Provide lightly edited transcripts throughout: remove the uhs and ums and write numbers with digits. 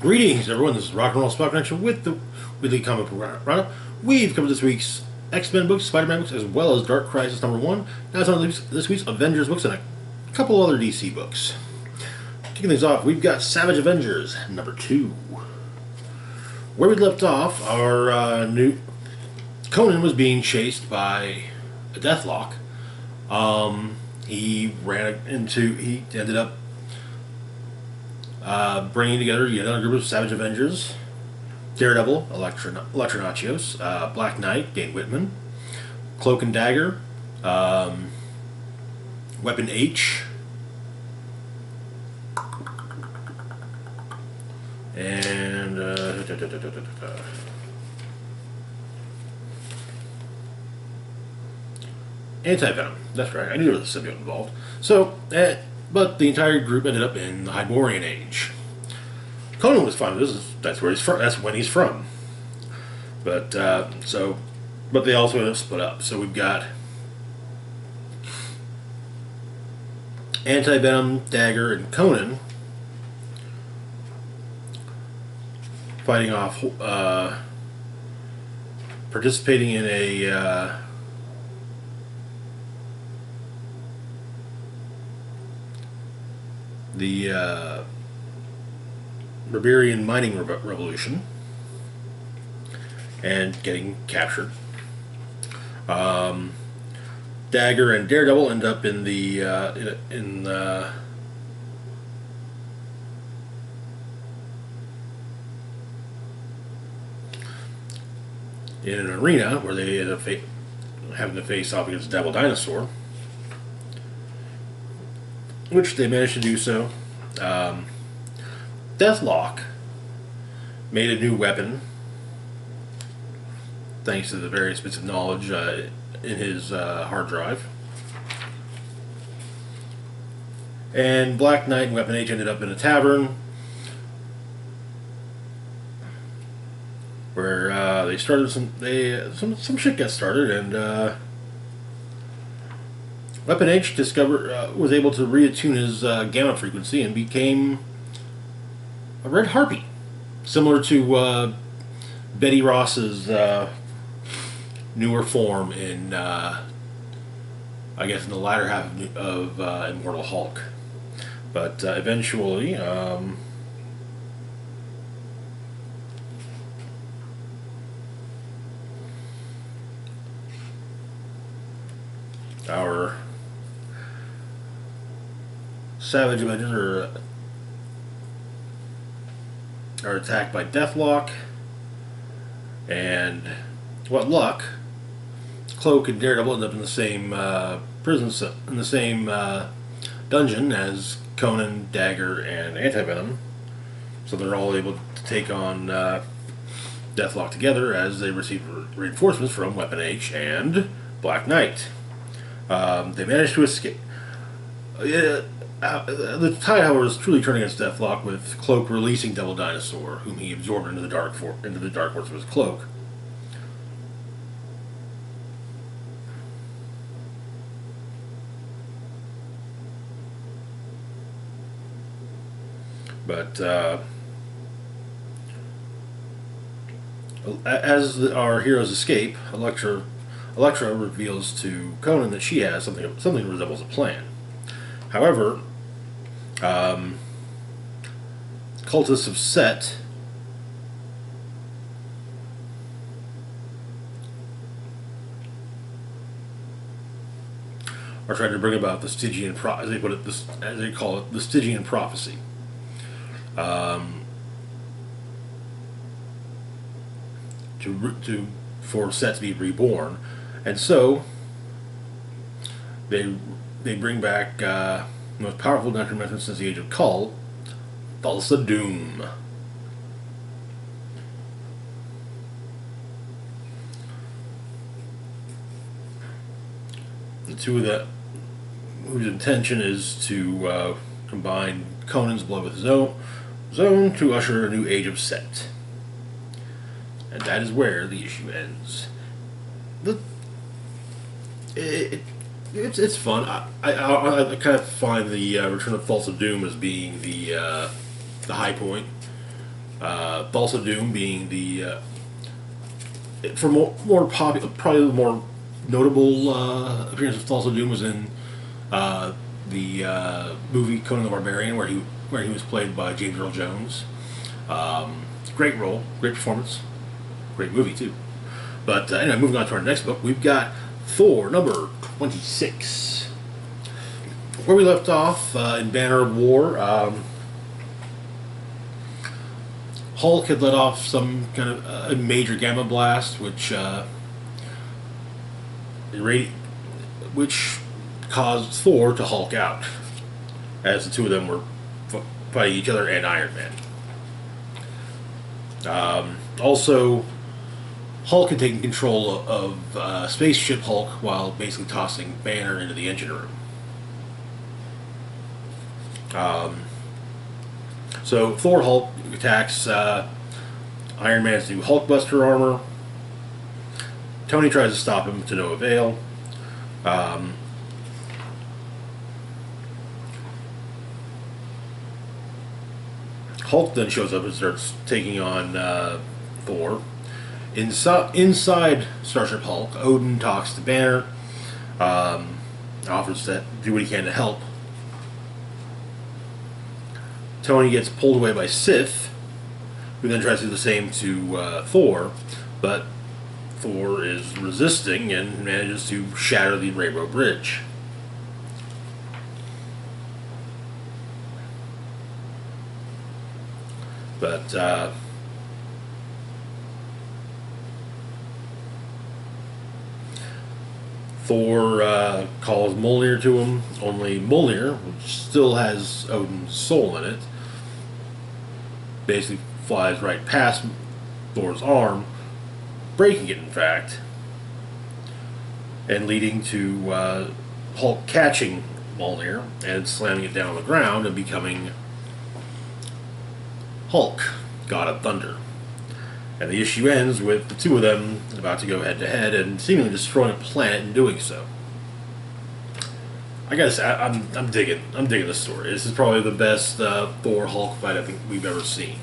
Greetings, everyone. This is Rock and Roll Spot Connection with the weekly comic book roundup. We've covered this week's X-Men books, Spider-Man books, as well as Dark Crisis #1. Now it's on this week's Avengers books and a couple other DC books. Kicking things off, we've got Savage Avengers #2. Where we left off, our new Conan was being chased by a Deathlock. He ended up bringing together yet another group of Savage Avengers: Daredevil, Electra Nachios, Black Knight, Dane Whitman, Cloak and Dagger, Weapon H, and Anti-Venom. That's right. I knew there was a symbiote involved. But the entire group ended up in the Hyborian Age. Conan was fine with this. That's where he's from. That's when he's from. But they also ended up split up. So we've got Anti-Venom, Dagger, and Conan fighting off, participating in the Barbarian mining revolution and getting captured. Dagger and Daredevil end up in an arena where they end up having to face off against Devil Dinosaur, which they managed to do so. Deathlock made a new weapon thanks to the various bits of knowledge in his hard drive. And Black Knight and Weapon H ended up in a tavern where they started some shit got started, and Weapon H was able to reattune his gamma frequency and became a red harpy, similar to Betty Ross's newer form in, I guess, in the latter half of Immortal Hulk. But eventually, our Savage Avengers are attacked by Deathlock, and what luck, Cloak and Daredevil end up in the same in the same dungeon as Conan, Dagger, and Anti-Venom, so they're all able to take on Deathlock together as they receive reinforcements from Weapon H and Black Knight. They managed to escape. The tide, however, is truly turning against Deathlock, with Cloak releasing Devil Dinosaur, whom he absorbed into the dark force of his cloak. But as our heroes escape, Electra reveals to Conan that she has something that resembles a plan. However, cultists of Set are trying to bring about the Stygian as they call it, the Stygian prophecy. For Set to be reborn, and so they bring back the most powerful necromancer since the Age of Kull, Thulsa Doom. The two of them, whose intention is to combine Conan's blood with his own to usher a new age of Set. And that is where the issue ends. It's fun. I kind of find the Return of Thulsa Doom as being the high point. Thulsa Doom being the for more popular, probably the more notable appearance of Thulsa Doom was in the movie Conan the Barbarian, where he was played by James Earl Jones. Great role, great performance, great movie too. But anyway, moving on to our next book, we've got Thor number 26. Where we left off in Banner of War, Hulk had let off some kind of a major gamma blast, which caused Thor to Hulk out, as the two of them were fighting each other and Iron Man. Also, Hulk had taken control of Spaceship Hulk while basically tossing Banner into the engine room. So Thor Hulk attacks Iron Man's new Hulkbuster armor. Tony tries to stop him to no avail. Hulk then shows up and starts taking on Thor. Inside Starship Hulk, Odin talks to Banner, offers to do what he can to help. Tony gets pulled away by Sif, who then tries to do the same to Thor, but Thor is resisting and manages to shatter the Rainbow Bridge. But Thor calls Mjolnir to him, only Mjolnir, which still has Odin's soul in it, basically flies right past Thor's arm, breaking it in fact, and leading to Hulk catching Mjolnir and slamming it down on the ground and becoming Hulk, God of Thunder. And the issue ends with the two of them about to go head to head and seemingly destroying a planet in doing so. I gotta say, I'm digging this story. This is probably the best Thor Hulk fight I think we've ever seen.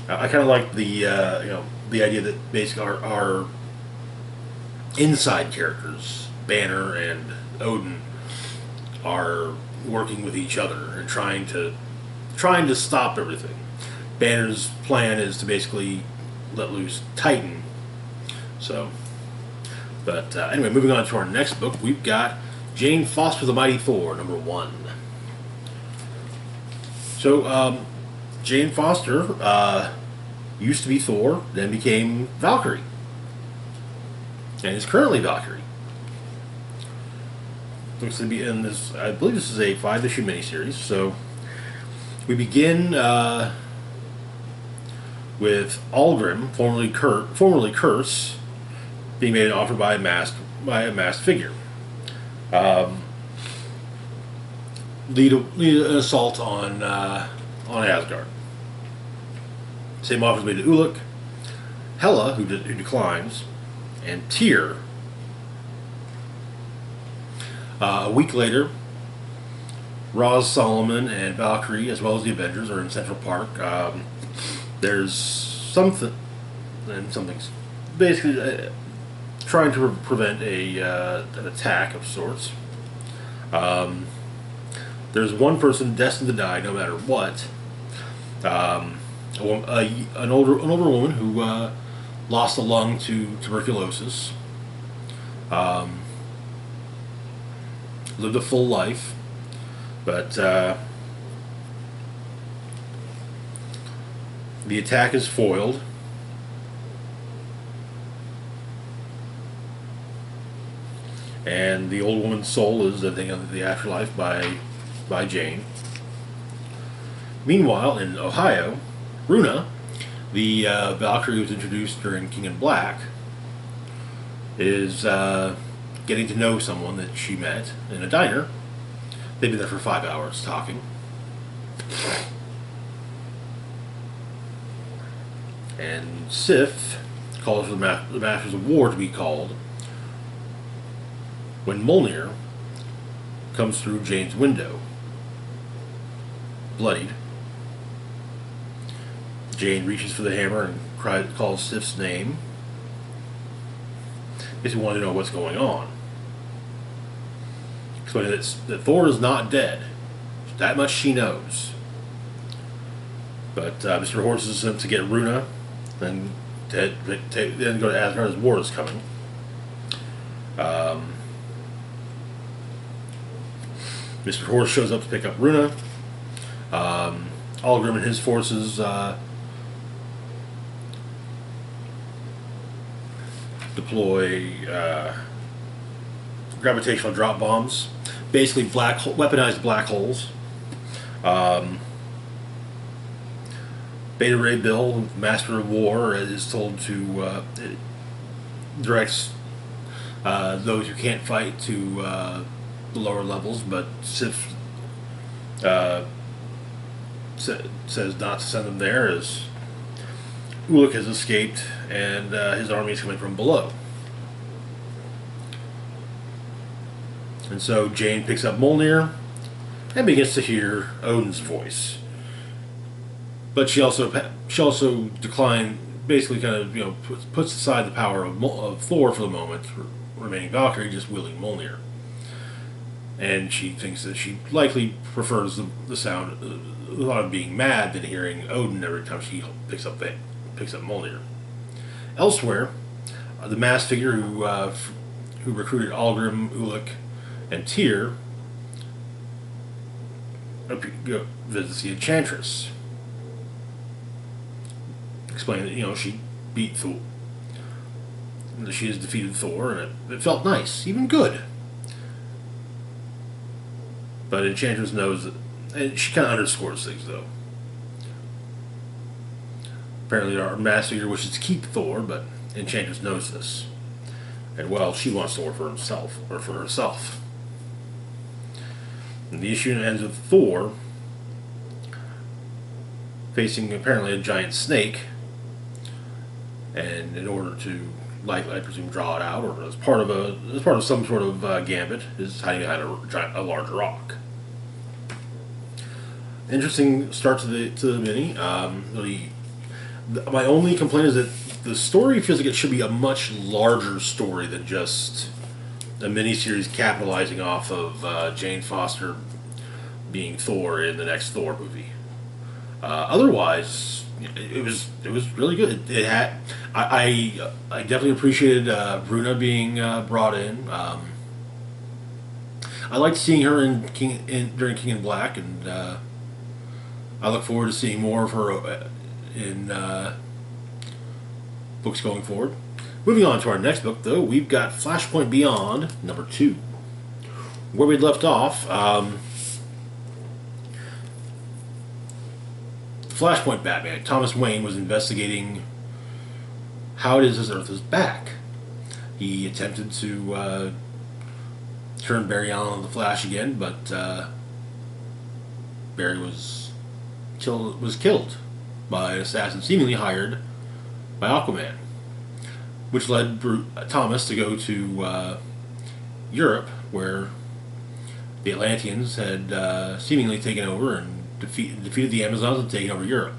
I kind of like the the idea that basically our inside characters, Banner and Odin, are working with each other and trying to stop everything. Banner's plan is to basically let loose Titan. So, but anyway, moving on to our next book, we've got Jane Foster the Mighty Thor, number 1. So, Jane Foster used to be Thor, then became Valkyrie, and is currently Valkyrie. Looks to be in this. I believe this is a 5-issue miniseries. So, we begin with Aldgrim, formerly Curse, being made an offer by a masked figure. Lead an assault on Asgard. Same offer is made to Ulluk, Hela, who declines, and Tyr. A week later, Roz Solomon and Valkyrie, as well as the Avengers, are in Central Park. There's something, and something's basically trying to prevent an attack of sorts. There's one person destined to die no matter what. An older woman who lost a lung to tuberculosis. Lived a full life, but the attack is foiled. And the old woman's soul is living in the afterlife by Jane. Meanwhile, in Ohio, Runa, the Valkyrie who was introduced during King in Black, is getting to know someone that she met in a diner. They've been there for 5 hours talking. And Sif calls for the Masters of War to be called when Mjolnir comes through Jane's window, bloodied, Jane reaches for the hammer and calls Sif's name. Because we want to know what's going on. Explaining that Thor is not dead. That much she knows. But Mr. Horse is sent to get Runa, then go to Asgard as war is coming. Mr. Horse shows up to pick up Runa. Algrim and his forces deploy gravitational drop bombs, basically weaponized black holes. Beta Ray Bill, Master of War, is told to directs those who can't fight to the lower levels, but Sif says not to send them there, as Ulik has escaped and his army is coming from below. And so Jane picks up Mjolnir and begins to hear Odin's voice. But she also declined, basically kind of puts aside the power of Thor for the moment, remaining Valkyrie, just wielding Mjolnir. And she thinks that she likely prefers the sound, the thought of being mad than hearing Odin every time she picks up Mjolnir. Elsewhere, the masked figure who recruited Algrim, Ulik, and Tyr visits the Enchantress, explaining that she beat Thor, that she has defeated Thor, and it felt nice, even good. But Enchantress knows that, and she kind of underscores things though. Apparently, our masked figure wishes to keep Thor, but Enchantress knows this, and she wants Thor for herself. And the issue ends with Thor facing apparently a giant snake, and in order to, I presume, draw it out, or as part of some sort of gambit, is hiding behind a large rock. Interesting start to the mini. My only complaint is that the story feels like it should be a much larger story than just a miniseries capitalizing off of Jane Foster being Thor in the next Thor movie. Otherwise, it was really good. It had I definitely appreciated Runa being brought in. I liked seeing her during King in Black, and I look forward to seeing more of her in books going forward. Moving on to our next book, though, we've got Flashpoint Beyond, number 2. Where we left off, Flashpoint Batman, Thomas Wayne, was investigating how it is as Earth is back. He attempted to turn Barry Allen on the Flash again, but Barry was killed by an assassin seemingly hired by Aquaman, which led Thomas to go to Europe, where the Atlanteans had seemingly taken over and defeated the Amazons and taken over Europe.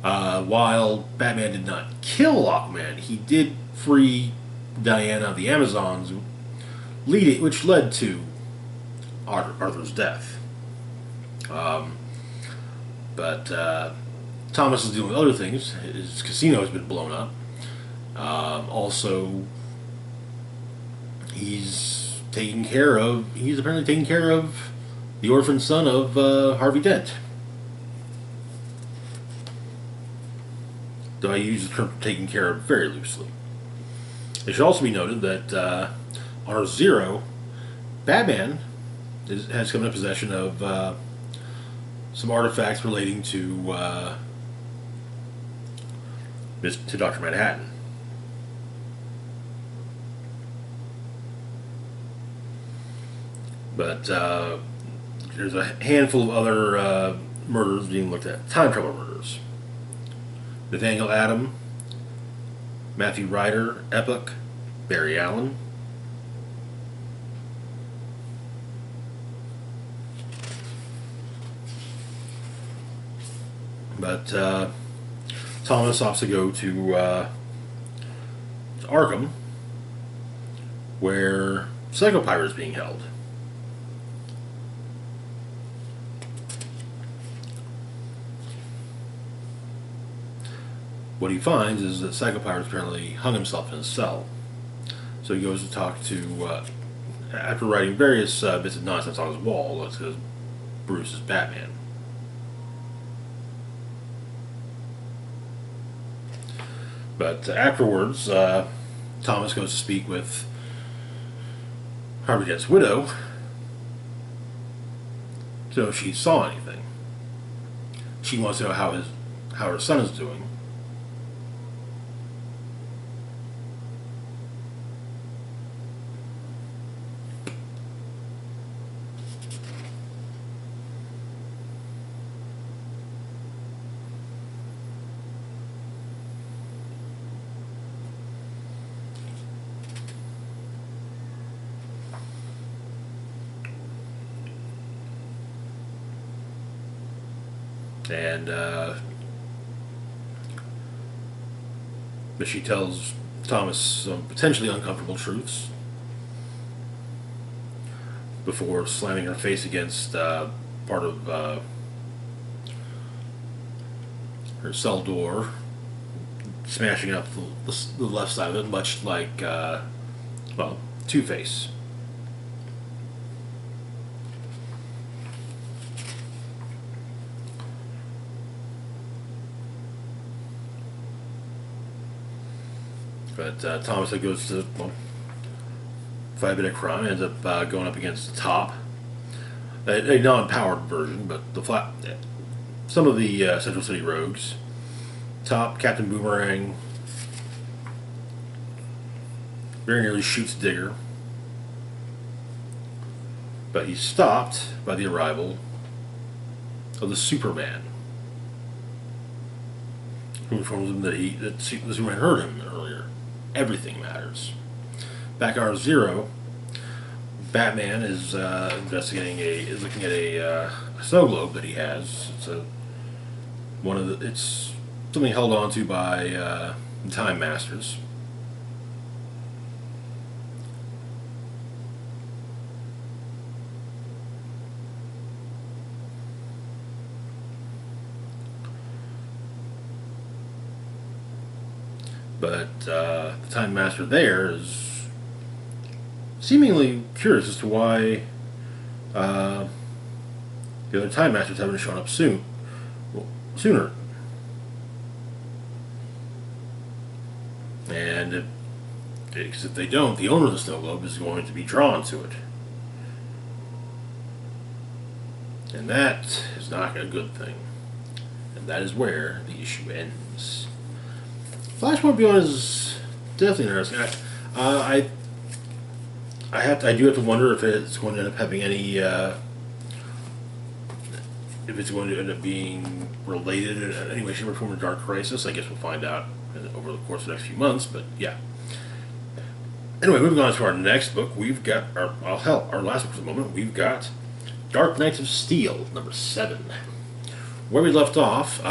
While Batman did not kill Aquaman, he did free Diana of the Amazons, which led to Arthur's death. But Thomas is dealing with other things. His casino has been blown up. Also, he's apparently taking care of the orphan son of Harvey Dent. Though I use the term taking care of very loosely. It should also be noted that on Earth Zero, Batman has come into possession of some artifacts relating to Dr. Manhattan. But there's a handful of other murders being looked at. Time travel murders. Nathaniel Adam, Matthew Ryder, Epoch, Barry Allen. But Thomas opts to go to Arkham, where Psycho Pirate is being held. What he finds is that Psycho Pirate apparently hung himself in his cell. So he goes to talk to, after writing various bits of nonsense on his wall, that's because Bruce is Batman. But afterwards, Thomas goes to speak with Harvey Dent's widow to know if she saw anything. She wants to know how her son is doing. And but she tells Thomas some potentially uncomfortable truths before slamming her face against part of her cell door, smashing up the left side of it, much like Two-Face. But Thomas goes to fight a bit of crime, ends up going up against the Top, a non-powered version, but some of the Central City rogues. Top, Captain Boomerang, very nearly shoots Digger, but he's stopped by the arrival of the Superman, who informs him that the Superman heard him earlier. Everything matters. Back at Zero, Batman is looking at a snow globe that he has. It's something held onto by the Time Masters. But the Time Master there is seemingly curious as to why the other Time Masters haven't shown up sooner. And if they don't, the owner of the snow globe is going to be drawn to it. And that is not a good thing. And that is where the issue ends. Flashpoint Beyond is definitely interesting. I do have to wonder if it's going to end up having any, if it's going to end up being related in any way, shape, or form to Dark Crisis. I guess we'll find out over the course of the next few months. But yeah. Anyway, moving on to our next book, we've got our last book for the moment. We've got Dark Knights of Steel, number 7. Where we left off.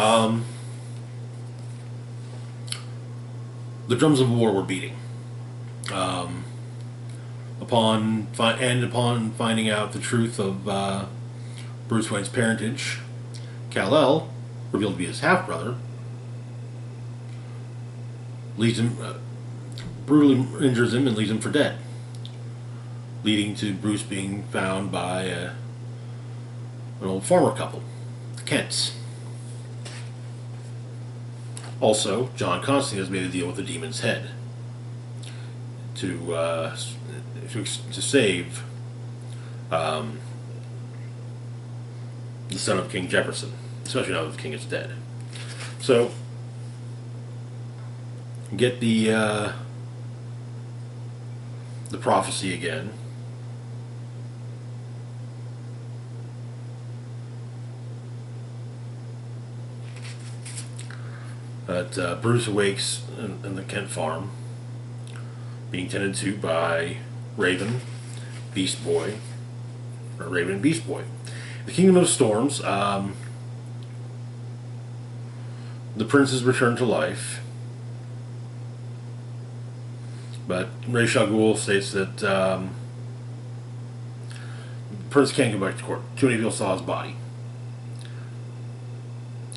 The drums of war were beating. Upon finding out the truth of Bruce Wayne's parentage, Kal-El, revealed to be his half-brother, leads him, brutally injures him and leaves him for dead, leading to Bruce being found by an old farmer couple, the Kents. Also, John Constantine has made a deal with the Demon's Head to save the son of King Jefferson, especially now that the king is dead. So, get the prophecy again. But Bruce awakes in the Kent farm, being tended to by Raven, Beast Boy, or Raven and Beast Boy. The Kingdom of Storms, the prince is returned to life. But Ra's al Ghul states that the prince can't go back to court. Too many people saw his body.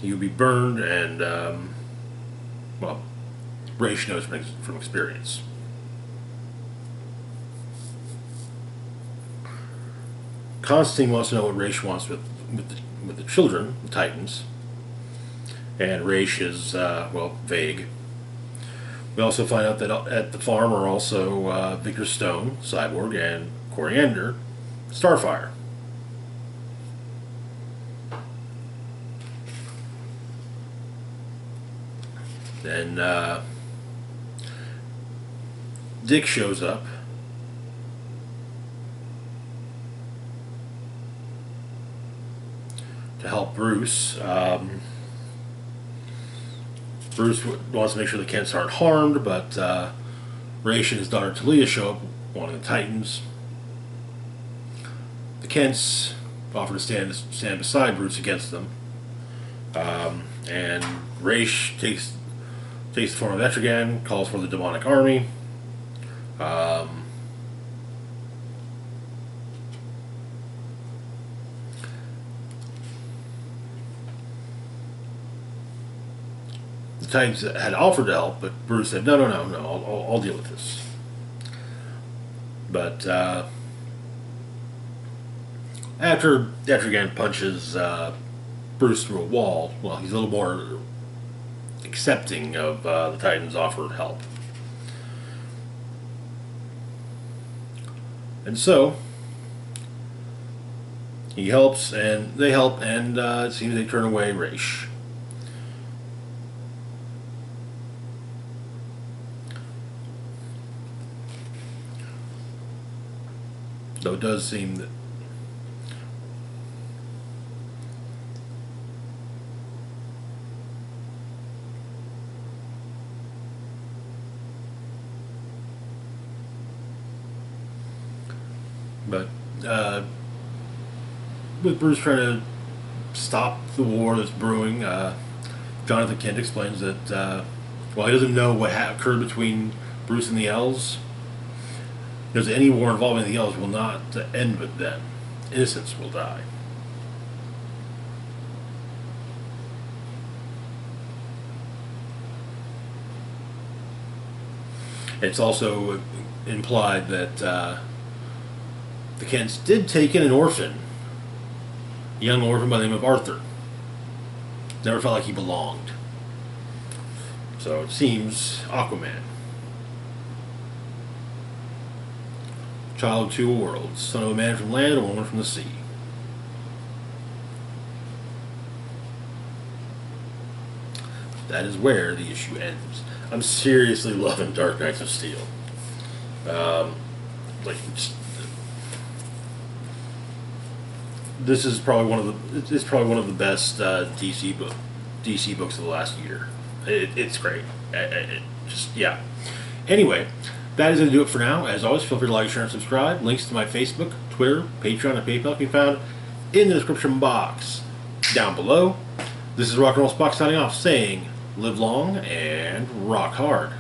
He would be burned, and, well, Ra's knows from experience. Constantine wants to know what Ra's wants with the children, the Titans. And Ra's is, well, vague. We also find out that at the farm are also Victor Stone, Cyborg, and Coriander, Starfire. Then Dick shows up. To help Bruce. Bruce wants to make sure the Kents aren't harmed, but Ra's and his daughter Talia show up wanting the Titans. The Kents offer to stand beside Bruce against them. And Ra's takes the form of Etrigan, calls for the demonic army. The Titans had offered to help, but Bruce said, no, I'll deal with this. But after Etrigan punches Bruce through a wall, well, he's a little more accepting of the Titans' offered help. And so, he helps, and they help, and it seems they turn away Ra's. Though it does seem that with Bruce trying to stop the war that's brewing, Jonathan Kent explains that while he doesn't know what occurred between Bruce and the Elves, because any war involving the Elves will not end with them. Innocents will die. It's also implied that the Kents did take in an orphan, a young orphan by the name of Arthur. Never felt like he belonged. So it seems Aquaman. Child of two worlds, son of a man from land, a woman from the sea. That is where the issue ends. I'm seriously loving Dark Knights of Steel. This is probably one of the best DC books of the last year. It's great. Yeah. Anyway, that is going to do it for now. As always, feel free to like, share, and subscribe. Links to my Facebook, Twitter, Patreon, and PayPal can be found in the description box down below. This is Rock and Roll Spock signing off, saying live long and rock hard.